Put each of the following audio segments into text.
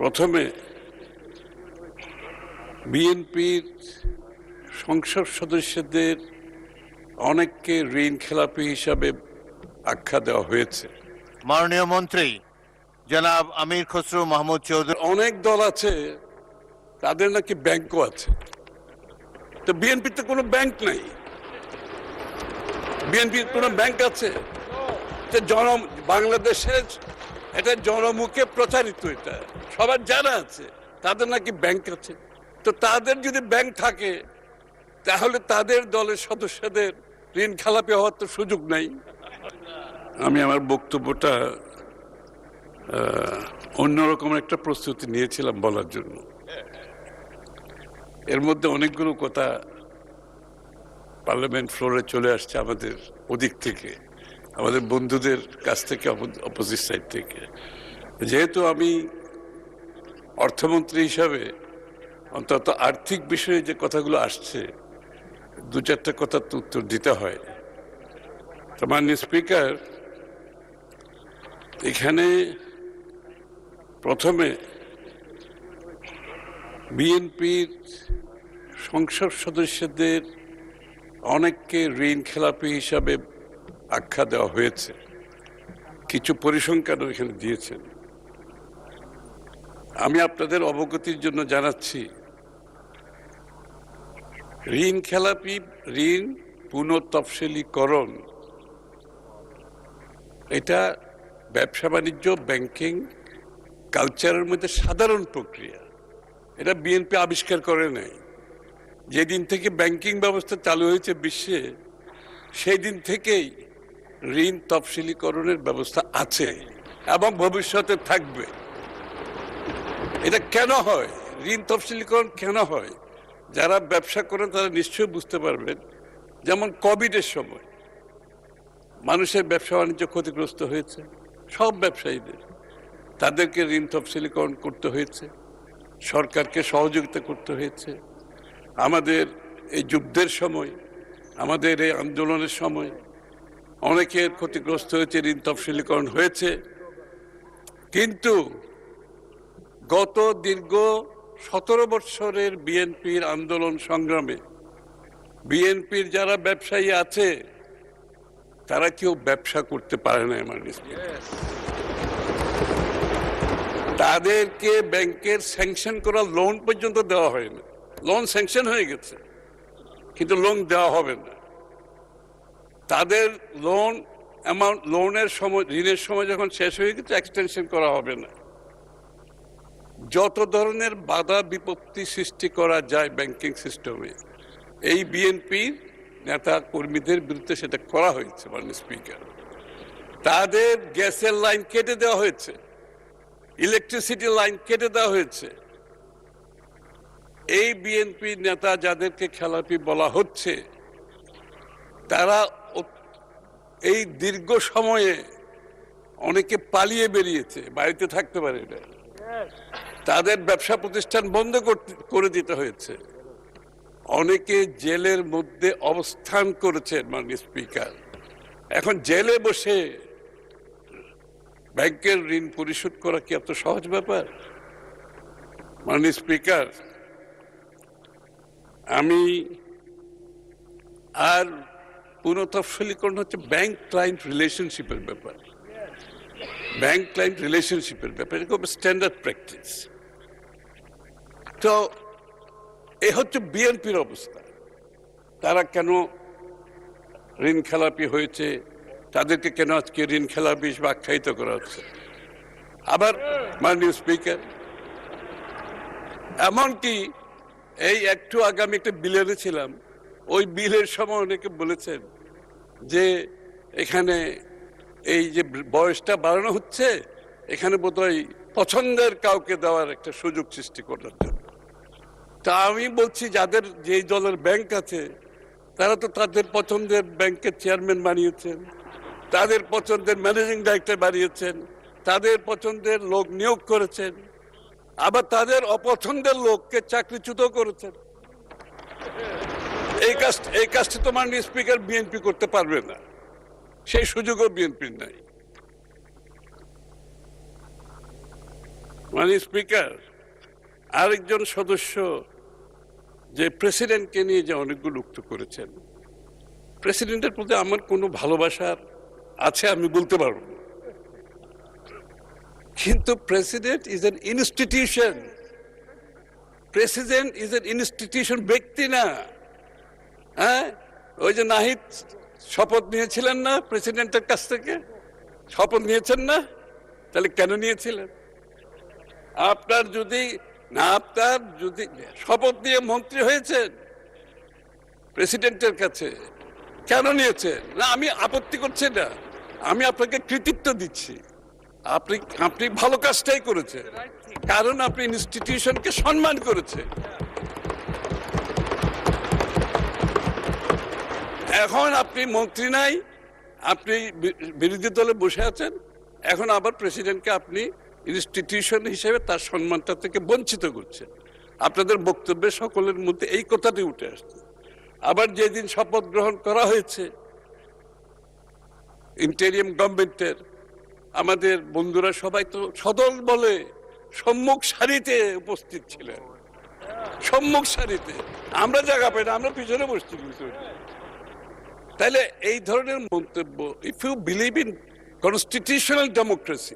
প্রথমে বিএনপির সংসদ সদস্যদের অনেককে ঋণ খেলাপি হিসাবে আখ্যা দেওয়া হয়েছে। মাননীয় মন্ত্রী জনাব আমির খসরু মাহমুদ চৌধুরী। অনেক দল আছে তাদের নাকি ব্যাংকও আছে, তো বিএনপিতে কোনো ব্যাংক নাই। বিএনপির কোনো ব্যাংক আছে? বাংলাদেশের এটা জনমুখে প্রচারিত, এটা সবার জানা আছে তাদের নাকি ব্যাংক আছে। তো তাদের যদি ব্যাংক থাকে তাহলে তাদের দলের সদস্যদের ঋণ খেলাপি হওয়ার তো সুযোগ নাই। আমি আমার বক্তব্যটা অন্যরকম একটা প্রস্তুতি নিয়েছিলাম বলার জন্য। এর মধ্যে অনেকগুলো কথা পার্লামেন্ট ফ্লোরে চলে আসছে আমাদের ওদিক থেকে, আমাদের বন্ধুদের কাছ থেকে, অপোজিট সাইড থেকে। যেহেতু আমি অর্থমন্ত্রী হিসাবে অন্তত আর্থিক বিষয়ে যে কথাগুলো আসছে দু চারটা কথার তো উত্তর দিতে হয়। তো মাননীয় স্পিকার, এখানে প্রথমে বিএনপির সংসদ সদস্যদের অনেককে ঋণ খেলাপি হিসাবে আখ্যা দেওয়া হয়েছে, কিছু পরিসংখ্যানও এখানে দিয়েছেন। আমি আপনাদের অবগতির জন্য জানাচ্ছি, ঋণ খেলাপি, ঋণ পুনঃতফসিলীকরণ এটা ব্যবসা বাণিজ্য, ব্যাংকিং কালচারের মধ্যে সাধারণ প্রক্রিয়া। এটা বিএনপি আবিষ্কার করে নাই। যেদিন থেকে ব্যাংকিং ব্যবস্থা চালু হয়েছে বিশ্বে, সেই দিন থেকেই ঋণ তফসিলীকরণের ব্যবস্থা আছে এবং ভবিষ্যতে থাকবে। এটা কেন হয়, ঋণ তফসিলীকরণ কেন হয়, যারা ব্যবসা করেন তারা নিশ্চয়ই বুঝতে পারবেন। যেমন কোভিডের সময় মানুষের ব্যবসা বাণিজ্য ক্ষতিগ্রস্ত হয়েছে, সব ব্যবসায়ীদের, তাদেরকে ঋণ তফসিলীকরণ করতে হয়েছে, সরকারকে সহযোগিতা করতে হয়েছে। আমাদের এই যুদ্ধের সময়, আমাদের এই আন্দোলনের সময় অনেকের ক্ষতিগ্রস্ত হয়েছে, ঋণ তফসিলীকরণ হয়েছে। কিন্তু গত দীর্ঘ 17 বৎসরের বিএনপির আন্দোলন সংগ্রামে বিএনপির যারা ব্যবসায়ী আছে তারা কেউ ব্যবসা করতে পারে না। আমার তাদেরকে ব্যাংকের স্যাংশন করা লোন পর্যন্ত দেওয়া হয় না। লোন স্যাংশন হয়ে গেছে কিন্তু লোন দেওয়া হবে না। তাদের লোন অ্যামাউন্ট, লোনের সময়, ঋণের সময় যখন শেষ হয়ে গেছে এক্সটেনশন করা হবে না। যত ধরনের বাধা বিপত্তি সৃষ্টি করা যায় ব্যাংকিং সিস্টেমে, এই বিএনপির নেতা কর্মীদের বিরুদ্ধে সেটা করা হয়েছে। মাননীয় স্পিকার, তাদের গ্যাসের লাইন কেটে দেওয়া হয়েছে, ইলেকট্রিসিটি লাইন কেটে দেওয়া হয়েছে। এই বিএনপি নেতা যাদেরকে খেলাপি বলা হচ্ছে, তারা এই দীর্ঘ সময়ে অনেকে পালিয়ে বেরিয়েছে, বাড়িতে থাকতে পারে না, তাদের ব্যবসা প্রতিষ্ঠান বন্ধ করে দিতে হয়েছে। অনেকে জেলের মধ্যে অবস্থান করেছেন। মাননীয় স্পিকার, এখন জেলে বসে ব্যাংকের ঋণ পরিশোধ করা কি এত সহজ ব্যাপার? মাননীয় স্পিকার, আমি আর পুনঃতফসিলীকরণ হচ্ছে ব্যাংক ক্লায়েন্ট রিলেশনশিপের ব্যাপার। ব্যাংক ক্লায়েন্ট রিলেশনশিপের ব্যাপার খুব স্ট্যান্ডার্ড প্র্যাকটিস। তো এই হচ্ছে বিএনপির অবস্থা। তারা কেন ঋণ খেলাপি হয়েছে, তাদেরকে কেন আজকে ঋণ খেলাপি হিসেবে আখ্যায়িত করা হচ্ছে। আবার মাননীয় স্পিকার, এমনকি এই একটু আগে আমি একটা বিল এনেছিলাম, ওই বিলের সময় অনেকে বলেছেন যে এখানে এই যে বয়সটা বাড়ানো হচ্ছে, এখানে বোধহয় পছন্দের কাউকে দেওয়ার একটা সুযোগ সৃষ্টি করার জন্য। তা আমি বলছি, যাদের যেই দলের ব্যাংক আছে তারা তো তাদের পছন্দের ব্যাংকের চেয়ারম্যান বানিয়েছেন, তাদের পছন্দের ম্যানেজিং ডাইরেক্টর বানিয়েছেন, তাদের পছন্দের লোক নিয়োগ করেছেন, আবার তাদের অপছন্দের লোককে চাকরিচ্যুত করেছেন। এই কাজটি তো মাননীয় স্পিকার বিএনপি করতে পারবে না, সেই সুযোগও বিএনপির নাই। মানে স্পিকার, আরেকজন সদস্য যে প্রেসিডেন্টকে নিয়ে যে অনেকগুলো উক্ত করেছেন, প্রেসিডেন্টের প্রতি আমার কোনো ভালোবাসার আছে আমি বলতে পারবো না, কিন্তু president is an institution. President is an institution, ব্যক্তি না। হ্যাঁ, ওই যে নাহিদ শপথ নিয়েছিলেন না প্রেসিডেন্টের কাছ থেকে, শপথ নিয়েছেন না? তাহলে কেন নিয়েছিলেন? আপনার যদি শপথ নিয়ে মন্ত্রী হয়েছেন প্রেসিডেন্টের কাছে, কেন নিয়েছেন? না, আমি আপত্তি করছি না, আমি আপনাকে কৃতিত্ব দিচ্ছি। আপনি ভালো কাজটাই করেছেন, কারণ আপনি ইনস্টিটিউশনকে সম্মান করেছেন। এখন আপনি মন্ত্রী নাই, আপনি বিরোধী দলে বসে আছেন, এখন আবার প্রেসিডেন্টকে আপনি ইনস্টিটিউশন হিসেবে তার সম্মানটা থেকে বঞ্চিত করছেন। আপনাদের বক্তব্যে সকলের মধ্যে এই কথাটি উঠে আসছে। আবার যেদিন শপথ গ্রহণ করা হয়েছে ইন্টেরিয়াম গভর্নমেন্টের, আমাদের বন্ধুরা সবাই তো সদল বলে সম্মুখ সারিতে উপস্থিত ছিলেন, সম্মুখ সারিতে। আমরা জায়গা পাই না, আমরা পিছনে বসছি। তাহলে এই ধরনের মন্তব্য, if you believe in constitutional democracy,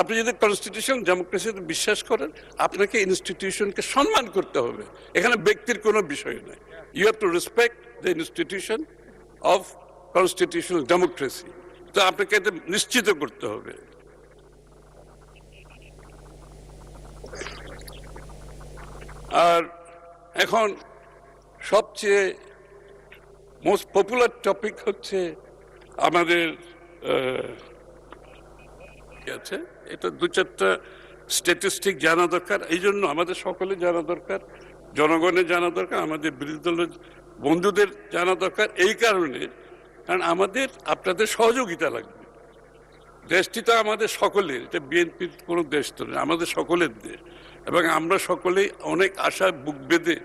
আপনি যদি কনস্টিটিউশনাল ডেমোক্রেসিতে বিশ্বাস করেন, আপনাকে ইনস্টিটিউশনকে সম্মান করতে হবে। এখানে ব্যক্তির কোনো বিষয় নেই। You have to respect the institution of constitutional democracy. তো আপনাকে এটা নিশ্চিত করতে হবে। আর এখন সবচেয়ে মোস্ট পপুলার টপিক হচ্ছে আমাদের আছে, এটা দু চারটা স্ট্যাটিস্টিক জানা দরকার। এই জন্য আমাদের সকলে জানা দরকার, জনগণের জানা দরকার, আমাদের বিরোধী দলের বন্ধুদের জানা দরকার। এই কারণে, কারণ আমাদের আপনাদের সহযোগিতা লাগবে। দেশটি তো আমাদের সকলের, এটা বিএনপির কোনো দেশ তো নয়, আমাদের সকলের দেশ। এবং আমরা সকলেই অনেক আশা বুক বেঁধে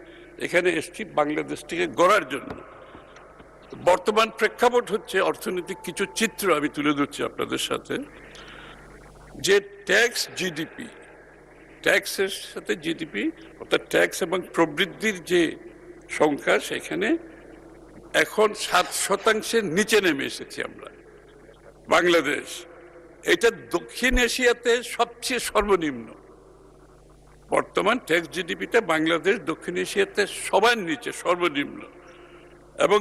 এখানে এসেছি বাংলাদেশটিকে গড়ার জন্য। বর্তমান প্রেক্ষাপট হচ্ছে অর্থনৈতিক কিছু চিত্র আমি তুলে ধরছি আপনাদের সাথে। যে ট্যাক্স জিডিপি, ট্যাক্সের সাথে জিডিপি অর্থাৎ ট্যাক্স এবং প্রবৃদ্ধির যে সংখ্যা, সেখানে এখন 7% নিচে নেমে এসেছি আমরা বাংলাদেশ। এটা দক্ষিণ এশিয়াতে সবচেয়ে সর্বনিম্ন। বর্তমান ট্যাক্স জিডিপিতে বাংলাদেশ দক্ষিণ এশিয়াতে সবার নিচে, সর্বনিম্ন। এবং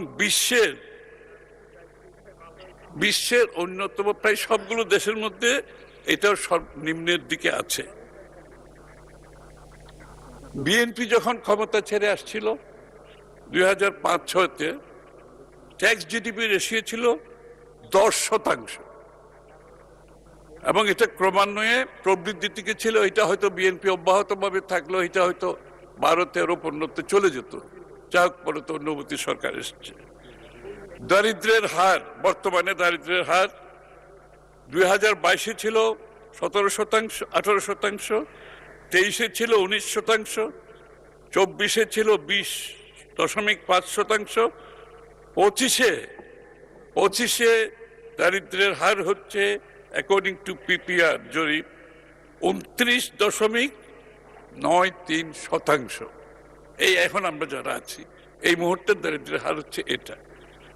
বিশ্বের অন্যতম প্রায় সবগুলো দেশের মধ্যে এটাও সর্বনিম্নের দিকে আছে। বিএনপি যখন ক্ষমতা ছেড়ে আসছিল 2005-06-তে, ট্যাক্স জিডিপি রেশিও ছিল 10%, এবং এটা ক্রমান্বয়ে প্রবৃদ্ধির দিকে ছিল। এটা হয়তো বিএনপি অব্যাহতভাবে থাকলো, এটা হয়তো 12-13-15-তে চলে যেত। যাক, পরে তো অন্যবর্তী সরকার এসছে। দারিদ্র্যের হার, বর্তমানে দারিদ্র্যের হার 2022-এ ছিল 17%, 18%, 23-এ ছিল 19%, 24-এ ছিল 20.5%, 25-এ দারিদ্র্যের হার হচ্ছে অ্যাকর্ডিং টু পিপিআর জরিপ 29.93%। এই এখন আমরা যারা আছি এই মুহূর্তের দারিদ্র্যের হার হচ্ছে এটা।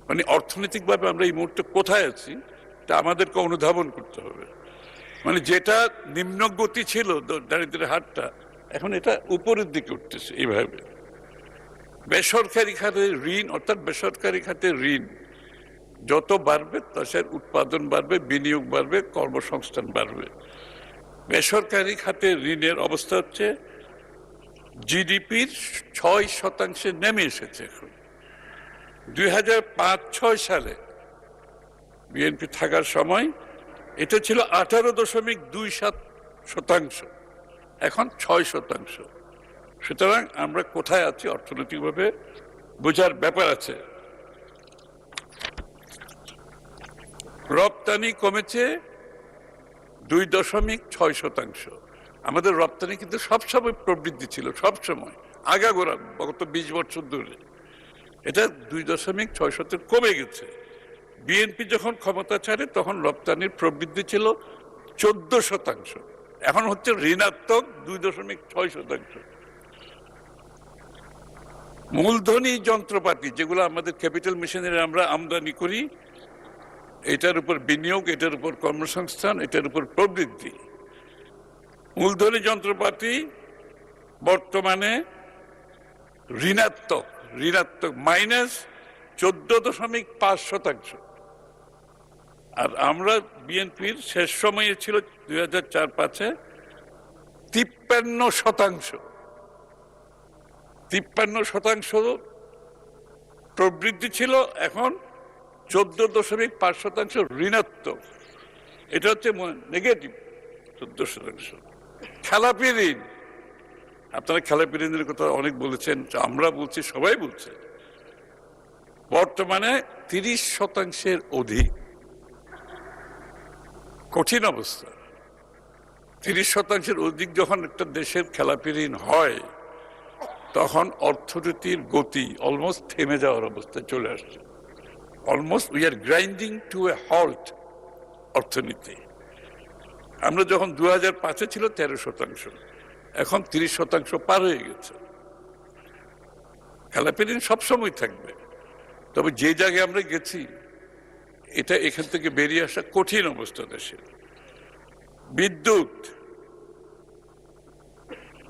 মানে অর্থনৈতিকভাবে আমরা এই মুহূর্তে কোথায় আছি তা আমাদেরকে অনুধাবন করতে হবে। মানে যেটা নিম্ন গতি ছিল দারিদ্র্যের হারটা, এখন এটা উপরের দিকে উঠতেছে। এইভাবে বেসরকারি খাতের ঋণ, অর্থাৎ বেসরকারি খাতের ঋণ যত বাড়বে দেশের উৎপাদন বাড়বে, বিনিয়োগ বাড়বে, কর্মসংস্থান বাড়বে। বেসরকারি খাতের ঋণের অবস্থা হচ্ছে জিডিপির 6% নেমে এসেছে এখন। 2005-06 সালে বিএনপি থাকার সময় এটা ছিল 18.27%, এখন 6%। সুতরাং আমরা কোথায় আছি অর্থনৈতিকভাবে বোঝার ব্যাপার আছে। রপ্তানি কমেছে 2.6%। আমাদের রপ্তানি কিন্তু সবসময় প্রবৃদ্ধি ছিল, সবসময় আগাগোড়া গত 20 বছর ধরে। এটা 2.6% কমে গেছে। বিএনপি যখন ক্ষমতা ছাড়ে তখন রপ্তানির প্রবৃদ্ধি ছিল 14%। এখন হচ্ছে ঋণাত্মক 2.6%। মূলধনী যন্ত্রপাতি যেগুলো আমাদের ক্যাপিটাল মেশিনারি আমরা আমদানি করি, এটার উপর বিনিয়োগ, এটার উপর কর্মসংস্থান, এটার উপর প্রবৃদ্ধি, মূলধনী যন্ত্রপাতি বর্তমানে ঋণাত্মক -14.5%। আর আমরা বিএনপির শেষ সময়ে ছিল 2004-05-এ 53% প্রবৃদ্ধি ছিল, এখন 14.5% ঋণাত্মক। এটা হচ্ছে নেগেটিভ 14%। খেলাপি ঋণ, আপনারা খেলাপি ঋণের কথা অনেক বলেছেন, আমরা বলছি, সবাই বলছে, বর্তমানে 30% অধিক। কঠিন অবস্থা। 30% অধিক যখন একটা দেশের খেলাপি ঋণ হয়, তখন অর্থনীতির গতি অলমোস্ট থেমে যাওয়ার অবস্থায় চলে আসছে। Almost we are grinding to a halt অর্থনীতি। আমরা যখন 2005-এ ছিল 13%, এখন 30% পার হয়ে গেছে। খেলাপি ঋণ সবসময় থাকবে, তবে যে জায়গায় আমরা গেছি, এটা এখান থেকে বেরিয়ে আসা কঠিন অবস্থা দেশের। বিদ্যুৎ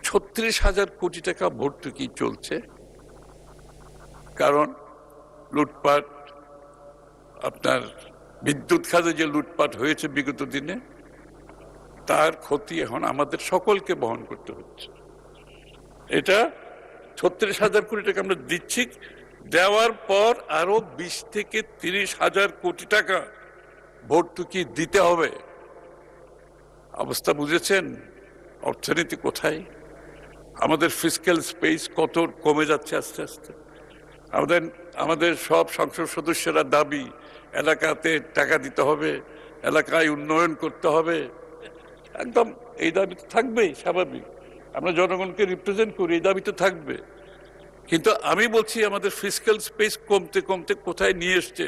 36,000 কোটি টাকা ভর্তুকি চলছে, কারণ লুটপাট, আপনার বিদ্যুৎ খাতে যে লুটপাট হয়েছে বিগত দিনে, তার ক্ষতি এখন আমাদের সকলকে বহন করতে হচ্ছে। এটা 36,000 কোটি টাকা আমরা দিচ্ছি, দেওয়ার পর আরো 20 থেকে 30,000 কোটি টাকা ভর্তুকি দিতে হবে। অবস্থা বুঝেছেন অর্থনীতি কোথায়? আমাদের ফিসক্যাল স্পেস কত কমে যাচ্ছে আস্তে আস্তে। আমাদের সব সংসদ সদস্যরা দাবি, এলাকাতে টাকা দিতে হবে, এলাকায় উন্নয়ন করতে হবে। একদম এই দাবি তো থাকবেই, স্বাভাবিক। আমরা জনগণকে রিপ্রেজেন্ট করি, এই দাবি তো থাকবে। কিন্তু আমি বলছি, আমাদের ফিসক্যাল স্পেস কমতে কমতে কোথায় নিয়ে এসছে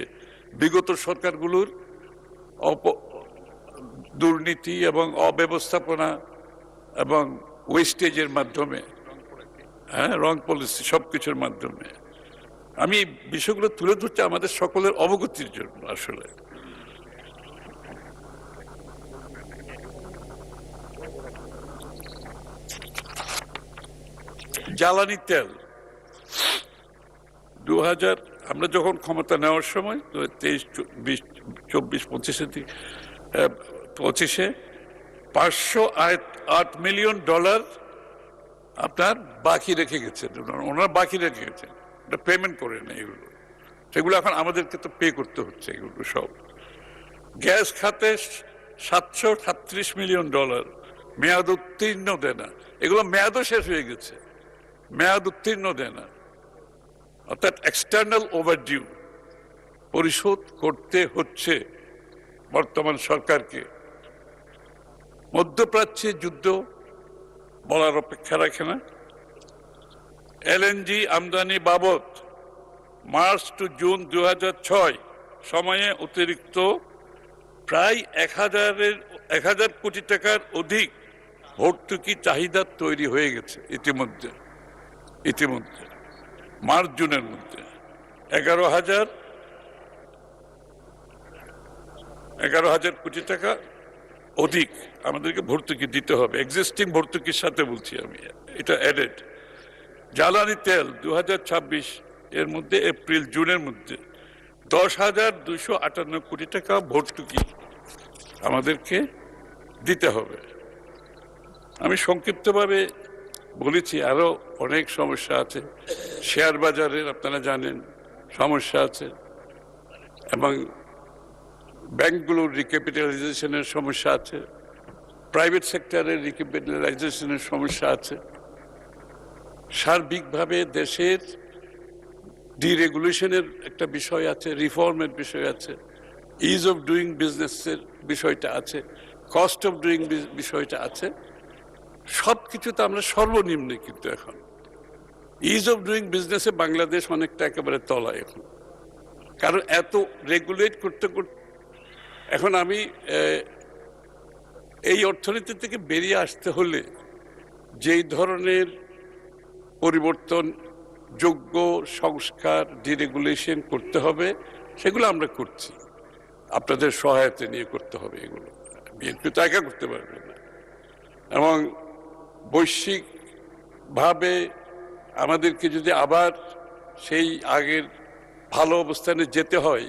বিগত সরকারগুলোর দুর্নীতি এবং অব্যবস্থাপনা এবং ওয়েস্টেজের মাধ্যমে, হ্যাঁ, রং পলিসি, সবকিছুর মাধ্যমে। আমি বিষয়গুলো তুলে ধরছি আমাদের সকলের অবগতির জন্য। আসলে জ্বালানি তেল 2000 আমরা যখন ক্ষমতা নেওয়ার সময় 23, 24, 25-এ $508 মিলিয়ন আপনার বাকি রেখে গেছেন, ওনারা বাকি রেখে গেছেন, এটা পেমেন্ট করে না। এগুলো সেগুলো এখন আমাদেরকে তো পে করতে হচ্ছে এগুলো সব। গ্যাস খাতে $737 মিলিয়ন মেয়াদ উত্তীর্ণ দেনা, এগুলো মেয়াদও শেষ হয়ে গেছে, মেয়াদ উত্তীর্ণ দেনা, অর্থাৎ এক্সটার্নাল ওভারডিউ পরিশোধ করতে হচ্ছে বর্তমান সরকারকে। মধ্যপ্রাচ্যে যুদ্ধ বলার অপেক্ষা রাখে না। এলএনজি আমদানি বাবদ মার্চ টু জুন 2006 সময়ে অতিরিক্ত প্রায় 1,000 কোটি টাকার অধিক ভর্তুকি চাহিদা তৈরি হয়ে গেছে ইতিমধ্যে। মার্চ জুনের মধ্যে 11,000 কোটি টাকা অধিক আমাদেরকে ভর্তুকি দিতে হবে, এক্সিস্টিং ভর্তুকির সাথে বলছি আমি, এটা অ্যাডেড। জ্বালানি তেল 2026 এর মধ্যে এপ্রিল জুনের মধ্যে 10,258 কোটি টাকা ভর্তুকি আমাদেরকে দিতে হবে। আমি সংক্ষিপ্তভাবে বলেছি, আরো অনেক সমস্যা আছে। শেয়ার বাজারের আপনারা জানেন সমস্যা আছে, এবং ব্যাংকগুলোর রিক্যাপিটালাইজেশনের সমস্যা আছে, প্রাইভেট সেক্টরের রিক্যাপিটালাইজেশনের সমস্যা আছে। সার্বিকভাবে দেশের ডিরেগুলেশনের একটা বিষয় আছে, রিফর্মের বিষয় আছে, ইজ অফ ডুইং বিজনেসের বিষয়টা আছে, কস্ট অফ ডুইং বিষয়টা আছে। সব কিছুতে আমরা সর্বনিম্নে, কিন্তু এখন ইজ অফ ডুইং বিজনেসে বাংলাদেশ অনেকটা একেবারে তলায় এখন, কারণ এত রেগুলেট করতে করতে। এখন আমি এই অর্থনীতি থেকে বেরিয়ে আসতে হলে যেই ধরনের পরিবর্তন, যোগ্য সংস্কার, ডিরেগুলেশন করতে হবে, সেগুলো আমরা করছি। আপনাদের সহায়তা নিয়ে করতে হবে। এগুলো বিএনপি তো একা করতে পারবে না। এবং বৈশ্বিকভাবে আমাদেরকে যদি আবার সেই আগের ভালো অবস্থানে যেতে হয়,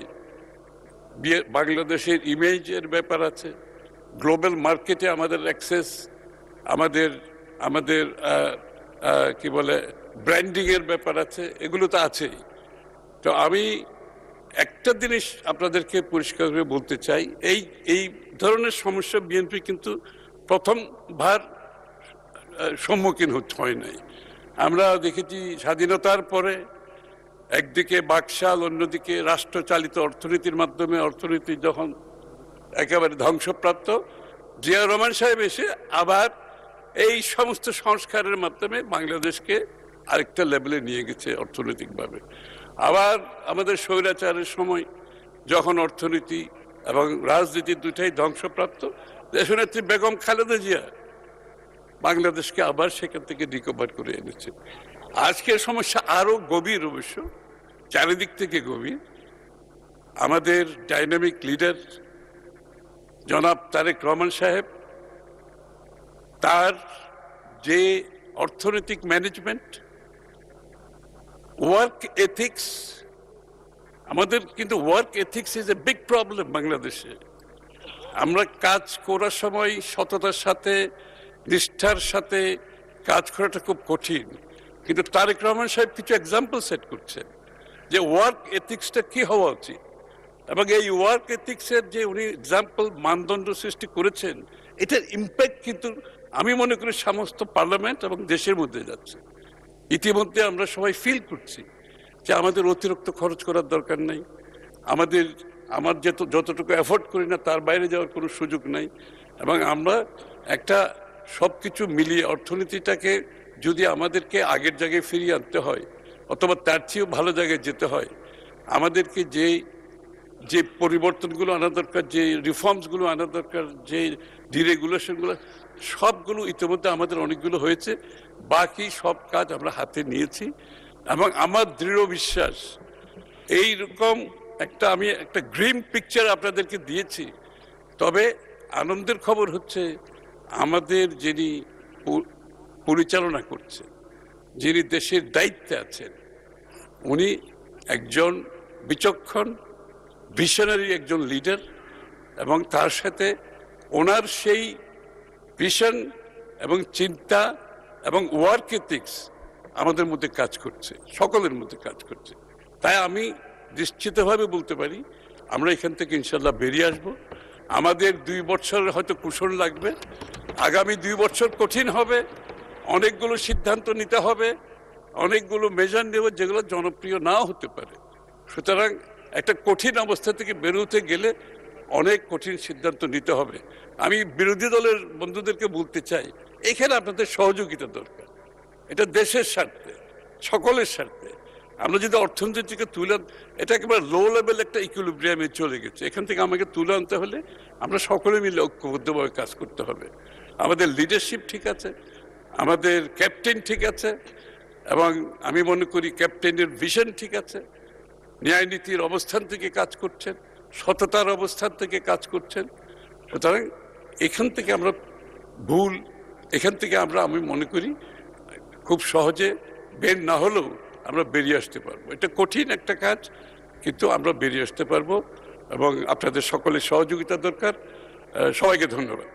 বাংলাদেশের ইমেজের ব্যাপার আছে, গ্লোবাল মার্কেটে আমাদের অ্যাক্সেস, আমাদের আমাদের কি বলে ব্র্যান্ডিং এর ব্যাপার আছে, এগুলো তো আছেই। তো আমি একটা জিনিস আপনাদেরকে পরিষ্কার করে বলতে চাই, এই ধরনের সমস্যা বিএনপি কিন্তু প্রথমবার সম্মুখীন হয় নাই। আমরা দেখেছি স্বাধীনতার পরে একদিকে বাকশাল, অন্যদিকে রাষ্ট্রচালিত অর্থনীতির মাধ্যমে অর্থনীতি যখন একেবারে ধ্বংসপ্রাপ্ত, জিয়া রহমান সাহেব এসে আবার এই সমস্ত সংস্কারের মাধ্যমে বাংলাদেশকে আরেকটা লেভেলে নিয়ে গেছে অর্থনৈতিকভাবে। আবার আমাদের স্বৈরাচারের সময় যখন অর্থনীতি এবং রাজনীতি দুটাই ধ্বংসপ্রাপ্ত, দেশনেত্রী বেগম খালেদা জিয়া বাংলাদেশকে আবার সেখান থেকে রিকভার করে এনেছে। আজকের সমস্যা আরো গভীর, অবশ্য চারিদিক থেকে গভীর। আমাদের ডাইনামিক লিডার জনাব তারেক রহমান সাহেব, তার যে অর্থনৈতিক ম্যানেজমেন্ট, ওয়ার্ক এথিক্স, আমাদের কিন্তু work ethics is a big problem বাংলাদেশে। আমরা কাজ করার সময় সততার সাথে, নিষ্ঠার সাথে কাজ করাটা খুব কঠিন, কিন্তু তারেক রহমান সাহেব কিছু এক্সাম্পল সেট করছেন যে ওয়ার্ক এথিক্সটা কি হওয়া উচিত, এবং এই ওয়ার্ক এথিক্সের যে উনি এক্সাম্পল মানদণ্ড সৃষ্টি করেছেন, এটার ইম্প্যাক্ট কিন্তু আমি মনে করি সমস্ত পার্লামেন্ট এবং দেশের মধ্যে যাচ্ছে। ইতিমধ্যে আমরা সবাই ফিল করছি যে আমাদের অতিরিক্ত খরচ করার দরকার নাই, আমার যতটুকু এফোর্ড করি না তার বাইরে যাওয়ার কোনো সুযোগ নাই, এবং আমরা একটা সবকিছু মিলিয়ে অর্থনীতিটাকে যদি আমাদেরকে আগের জায়গায় ফিরিয়ে আনতে হয় অথবা তার চেয়েও ভালো জায়গায় যেতে হয়, আমাদেরকে যে পরিবর্তনগুলো আনা দরকার, যে রিফর্মসগুলো আনা দরকার, যে ডিরেগুলেশনগুলো, সবগুলো ইতিমধ্যে আমাদের অনেকগুলো হয়েছে। বাকি সব কাজ আমরা হাতে নিয়েছি, এবং আমার দৃঢ় বিশ্বাস এইরকম আমি একটা গ্রিম পিকচার আপনাদেরকে দিয়েছি। তবে আনন্দের খবর হচ্ছে আমাদের যিনি পরিচালনা করছেন, যিনি দেশের দায়িত্বে আছেন, উনি একজন বিচক্ষণ, ভিশনারি একজন লিডার, এবং তার সাথে ওনার সেই ভিশন এবং চিন্তা এবং ওয়ার্ক এথিক্স আমাদের মধ্যে কাজ করছে, সকলের মধ্যে কাজ করছে। তাই আমি নিশ্চিতভাবে বলতে পারি আমরা এখান থেকে ইনশাল্লাহ বেরিয়ে আসব। আমাদের 2 বছরের হয়তো কুশল লাগবে, আগামী 2 বছর কঠিন হবে, অনেকগুলো সিদ্ধান্ত নিতে হবে, অনেকগুলো মেজার নেব যেগুলো জনপ্রিয় নাও হতে পারে। সুতরাং একটা কঠিন অবস্থা থেকে বেরোতে গেলে অনেক কঠিন সিদ্ধান্ত নিতে হবে। আমি বিরোধী দলের বন্ধুদেরকে বলতে চাই, এখানে আপনাদের সহযোগিতা দরকার। এটা দেশের স্বার্থে, সকলের স্বার্থে। আমরা যদি অর্থনীতিকে এটা একেবারে লো লেভেল একটা ইকুইলিব্রিয়ামে চলে গেছে, এখান থেকে আমাকে তুলে আনতে হলে আমরা সকলে মিলে ঐক্যবদ্ধভাবে কাজ করতে হবে। আমাদের লিডারশিপ ঠিক আছে, আমাদের ক্যাপ্টেন ঠিক আছে, এবং আমি মনে করি ক্যাপ্টেনের ভিশন ঠিক আছে, ন্যায় নীতির অবস্থান থেকে কাজ করছেন, সততার অবস্থান থেকে কাজ করছেন। সুতরাং এখান থেকে আমরা আমি মনে করি খুব সহজে বের না হলেও আমরা বেরিয়ে আসতে পারবো। এটা কঠিন একটা কাজ, কিন্তু আমরা বেরিয়ে আসতে পারবো, এবং আপনাদের সকলের সহযোগিতা দরকার। সবাইকে ধন্যবাদ।